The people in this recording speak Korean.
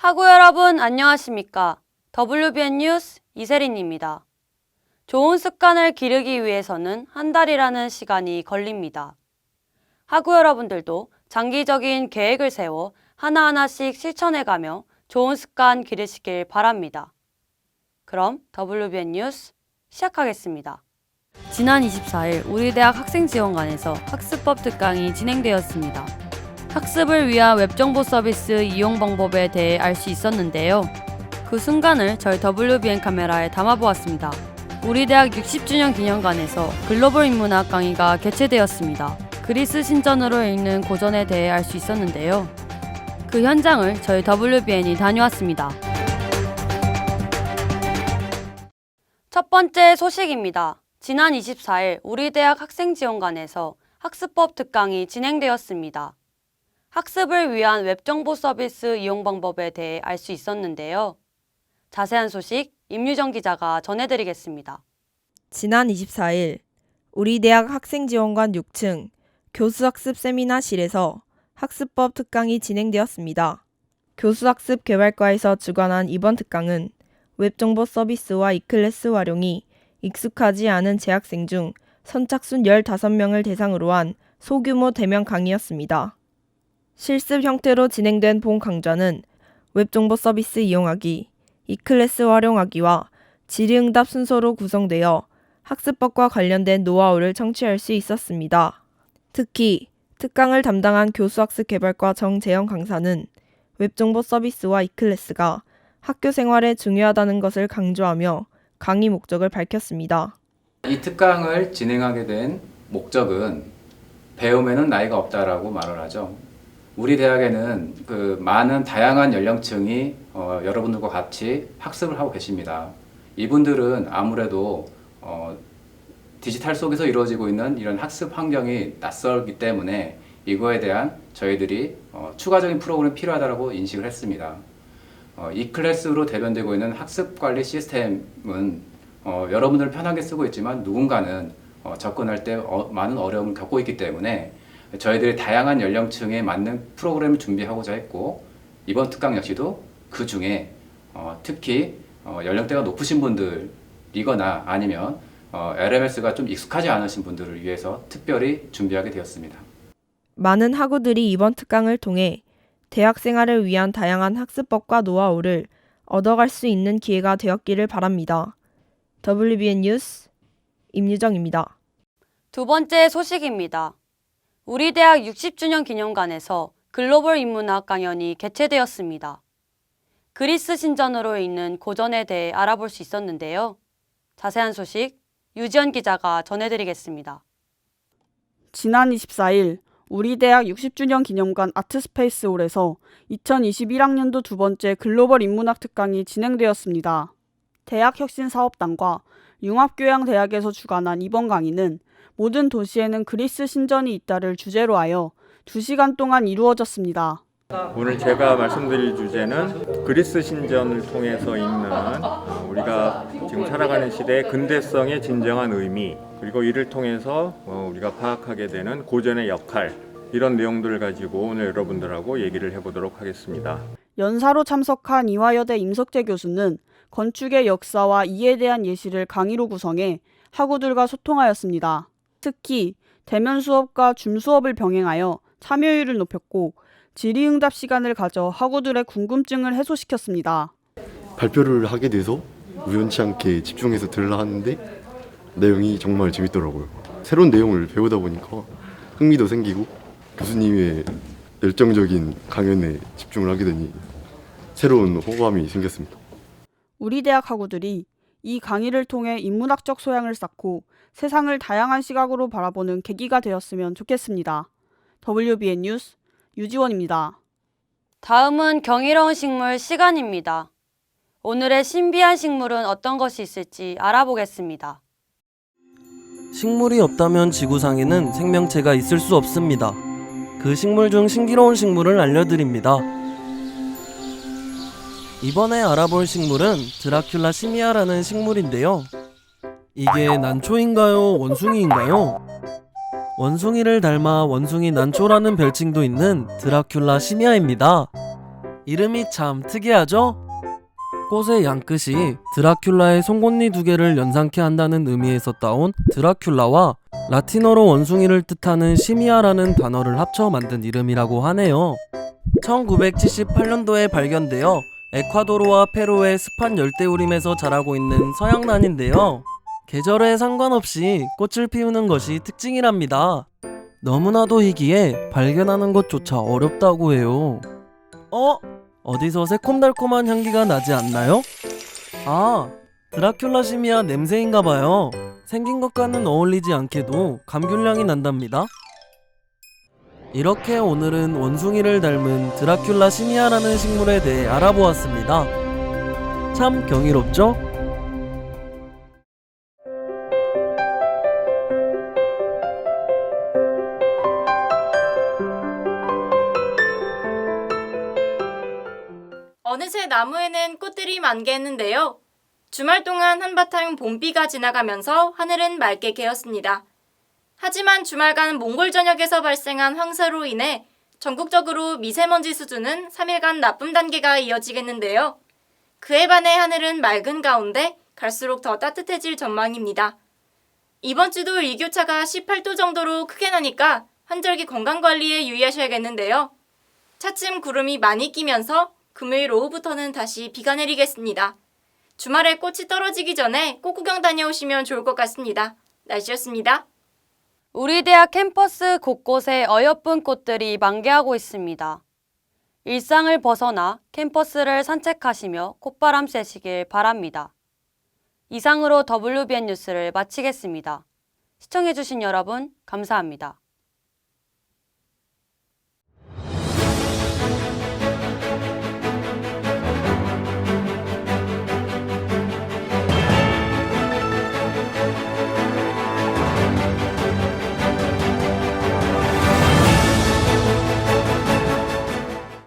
학우 여러분 안녕하십니까? WBN 뉴스 이세린입니다. 좋은 습관을 기르기 위해서는 한 달이라는 시간이 걸립니다. 학우 여러분들도 장기적인 계획을 세워 하나하나씩 실천해가며 좋은 습관 기르시길 바랍니다. 그럼 WBN 뉴스 시작하겠습니다. 지난 24일 우리 대학 학생지원관에서 학습법 특강이 진행되었습니다. 학습을 위한 웹정보 서비스 이용 방법에 대해 알 수 있었는데요. 그 순간을 저희 WBN 카메라에 담아보았습니다. 우리 대학 60주년 기념관에서 글로벌 인문학 강의가 개최되었습니다. 그리스 신전으로 읽는 고전에 대해 알 수 있었는데요. 그 현장을 저희 WBN이 다녀왔습니다. 첫 번째 소식입니다. 지난 24일 우리 대학 학생지원관에서 학습법 특강이 진행되었습니다. 학습을 위한 웹정보 서비스 이용 방법에 대해 알 수 있었는데요. 자세한 소식 임유정 기자가 전해드리겠습니다. 지난 24일 우리 대학 학생지원관 6층 교수학습 세미나실에서 학습법 특강이 진행되었습니다. 교수학습 개발과에서 주관한 이번 특강은 웹정보 서비스와 이클래스 활용이 익숙하지 않은 재학생 중 선착순 15명을 대상으로 한 소규모 대면 강의였습니다. 실습 형태로 진행된 본 강좌는 웹정보 서비스 이용하기, 이클래스 활용하기와 질의응답 순서로 구성되어 학습법과 관련된 노하우를 청취할 수 있었습니다. 특히 특강을 담당한 교수학습 개발과 정재영 강사는 웹정보 서비스와 이클래스가 학교 생활에 중요하다는 것을 강조하며 강의 목적을 밝혔습니다. 이 특강을 진행하게 된 목적은 배움에는 나이가 없다라고 말을 하죠. 우리 대학에는 많은 다양한 연령층이 여러분들과 같이 학습을 하고 계십니다. 이분들은 아무래도 디지털 속에서 이루어지고 있는 이런 학습 환경이 낯설기 때문에 이거에 대한 저희들이 추가적인 프로그램이 필요하다고 인식을 했습니다. 이클래스로 대변되고 있는 학습 관리 시스템은 여러분들 편하게 쓰고 있지만 누군가는 접근할 때 많은 어려움을 겪고 있기 때문에 저희들이 다양한 연령층에 맞는 프로그램을 준비하고자 했고, 이번 특강 역시도 그 중에 특히 연령대가 높으신 분들이거나 아니면 LMS가 좀 익숙하지 않으신 분들을 위해서 특별히 준비하게 되었습니다. 많은 학우들이 이번 특강을 통해 대학 생활을 위한 다양한 학습법과 노하우를 얻어갈 수 있는 기회가 되었기를 바랍니다. WBN 뉴스 임유정입니다. 두 번째 소식입니다. 우리 대학 60주년 기념관에서 글로벌 인문학 강연이 개최되었습니다. 그리스 신전으로 읽는 고전에 대해 알아볼 수 있었는데요. 자세한 소식 유지연 기자가 전해드리겠습니다. 지난 24일 우리 대학 60주년 기념관 아트스페이스홀에서 2021학년도 두 번째 글로벌 인문학 특강이 진행되었습니다. 대학혁신사업단과 융합교양대학에서 주관한 이번 강의는 모든 도시에는 그리스 신전이 있다를 주제로 하여 2시간 동안 이루어졌습니다. 오늘 제가 말씀드릴 주제는 그리스 신전을 통해서 읽는 우리가 지금 살아가는 시대의 근대성의 진정한 의미, 그리고 이를 통해서 우리가 파악하게 되는 고전의 역할, 이런 내용들을 가지고 오늘 여러분들하고 얘기를 해보도록 하겠습니다. 연사로 참석한 이화여대 임석재 교수는 건축의 역사와 이에 대한 예시를 강의로 구성해 학우들과 소통하였습니다. 특히 대면 수업과 줌 수업을 병행하여 참여율을 높였고 질의응답 시간을 가져 학우들의 궁금증을 해소시켰습니다. 발표를 하게 돼서 우연치 않게 집중해서 들으려 하는데 내용이 정말 재밌더라고요. 새로운 내용을 배우다 보니까 흥미도 생기고 교수님의 열정적인 강연에 집중을 하게 되니 새로운 호감이 생겼습니다. 우리 대학 학우들이 이 강의를 통해 인문학적 소양을 쌓고 세상을 다양한 시각으로 바라보는 계기가 되었으면 좋겠습니다. WBN 뉴스 유지원입니다. 다음은 경이로운 식물 시간입니다. 오늘의 신비한 식물은 어떤 것이 있을지 알아보겠습니다. 식물이 없다면 지구상에는 생명체가 있을 수 없습니다. 그 식물 중 신기로운 식물을 알려드립니다. 이번에 알아볼 식물은 드라큘라 시미아라는 식물인데요. 이게 난초인가요? 원숭이인가요? 원숭이를 닮아 원숭이 난초라는 별칭도 있는 드라큘라 시미아입니다. 이름이 참 특이하죠? 꽃의 양끝이 드라큘라의 송곳니 2개를 연상케 한다는 의미에서 따온 드라큘라와 라틴어로 원숭이를 뜻하는 시미아라는 단어를 합쳐 만든 이름이라고 하네요. 1978년도에 발견되어 에콰도르와 페루의 습한 열대우림에서 자라고 있는 서양란인데요. 계절에 상관없이 꽃을 피우는 것이 특징이랍니다. 너무나도 희귀해 발견하는 것조차 어렵다고 해요. 어디서 새콤달콤한 향기가 나지 않나요? 아, 드라큘라 시미아 냄새인가봐요. 생긴 것과는 어울리지 않게도 감귤향이 난답니다. 이렇게 오늘은 원숭이를 닮은 드라큘라 시미아라는 식물에 대해 알아보았습니다. 참 경이롭죠? 어느새 나무에는 꽃들이 만개했는데요. 주말 동안 한바탕 봄비가 지나가면서 하늘은 맑게 개었습니다. 하지만 주말간 몽골 전역에서 발생한 황사로 인해 전국적으로 미세먼지 수준은 3일간 나쁨 단계가 이어지겠는데요. 그에 반해 하늘은 맑은 가운데 갈수록 더 따뜻해질 전망입니다. 이번 주도 일교차가 18도 정도로 크게 나니까 환절기 건강관리에 유의하셔야겠는데요. 차츰 구름이 많이 끼면서 금요일 오후부터는 다시 비가 내리겠습니다. 주말에 꽃이 떨어지기 전에 꽃 구경 다녀오시면 좋을 것 같습니다. 날씨였습니다. 우리 대학 캠퍼스 곳곳에 어여쁜 꽃들이 만개하고 있습니다. 일상을 벗어나 캠퍼스를 산책하시며 콧바람 쐬시길 바랍니다. 이상으로 WBN 뉴스를 마치겠습니다. 시청해주신 여러분 감사합니다.